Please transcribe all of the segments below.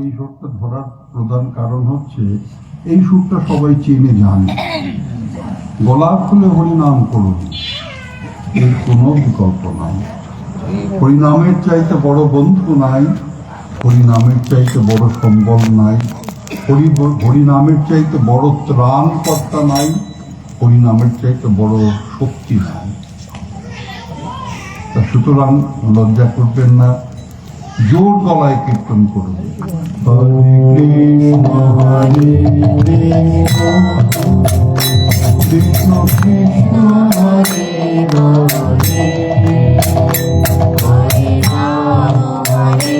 এই সুরটা ধরার প্রধান কারণ হচ্ছে এই সুরটা সবাই চেনে জানে, গোলাপ ফুলে হরিনাম করুন, এর কোনো বিকল্প নাই। হরিনামের চাইতে বড় বন্ধু নাই, হরিনামের চাইতে বড় সম্বল নাই, হরিনামের চাইতে বড় ত্রাণকর্তা নাই, হরিনামের চাইতে বড় শক্তি নাই। তা সুতরাং লজ্জা করবেন না, জোর গলায় কীর্তন করুন। কৃষ্ণ কৃষ্ণ হরে হরে, হরে রাম হরে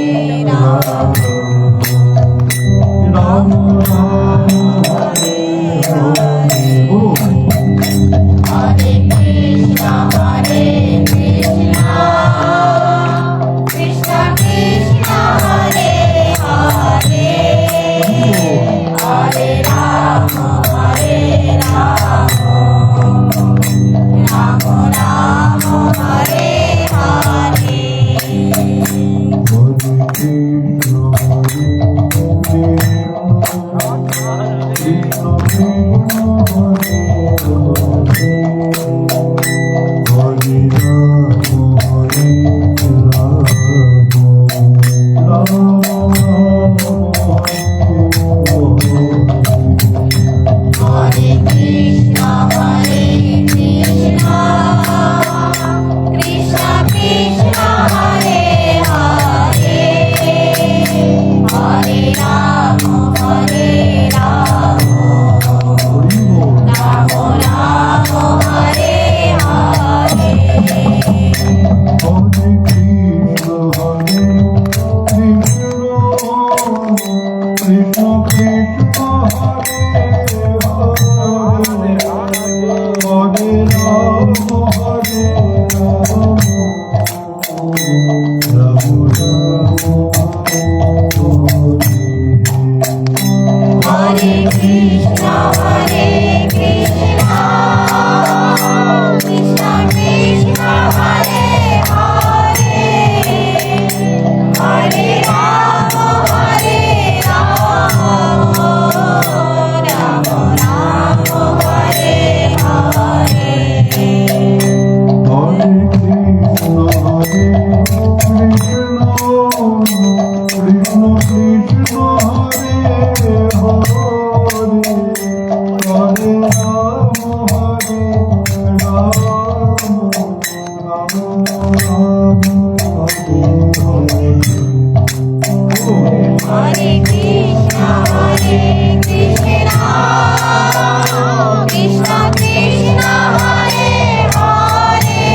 রাম, রাম রাম হরে হরে, হরে কৃষ্ণ হরে কৃষ্ণ, কৃষ্ণ কৃষ্ণ হরে হরে, হরে রাম হরে রাম, রাম রাম হরে হরে, হরে কৃষ্ণ হরে কৃষ্ণ, কৃষ্ণ হরে হরে, হরে রাম হরে রাম, রাম হরে কৃষ্ণ হরে কৃষ্ণ, কৃষ্ণ কৃষ্ণ হরে হরে, হরে রাম হরে রাম, রাম রাম হরে হরে, হরে কৃষ্ণ হরে কৃষ্ণ, কৃষ্ণ কৃষ্ণ হরে হরে, হরে রাম হরে রাম, রাম রাম হরে কৃষ্ণ হরে কৃষ্ণ, কৃষ্ণ কৃষ্ণ হরে হরে, হরে রাম হরে রাম, রাম রাম হরে হরে, হরে কৃষ্ণ হরে কৃষ্ণ, কৃষ্ণ কৃষ্ণ হরে হরে, হরে রাম হরে রাম, রাম রাম হরে হরে, হরে কৃষ্ণ হরে কৃষ্ণ, কৃষ্ণ কৃষ্ণ হরে হরে,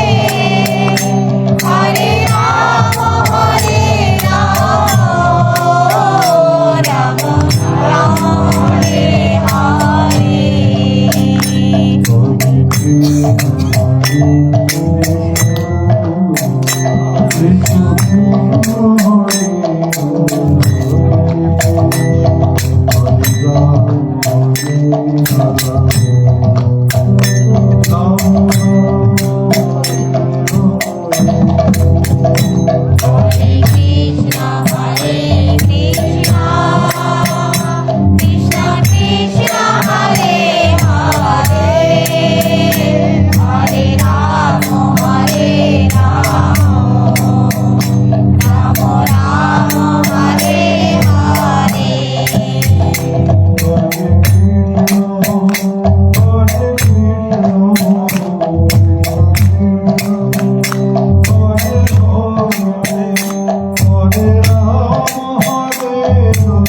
হরে রাম হরে রাম, রাম রাম হরে হরে, হরে কৃষ্ণ কৃষ্ণ কৃষ্ণ হরে হরে কৃষ্ণ হরে কৃষ্ণ, কৃষ্ণ কৃষ্ণ হরে হরে, হরে রাম হরে রাম, রাম রাম হরে হরে, হরে কৃষ্ণ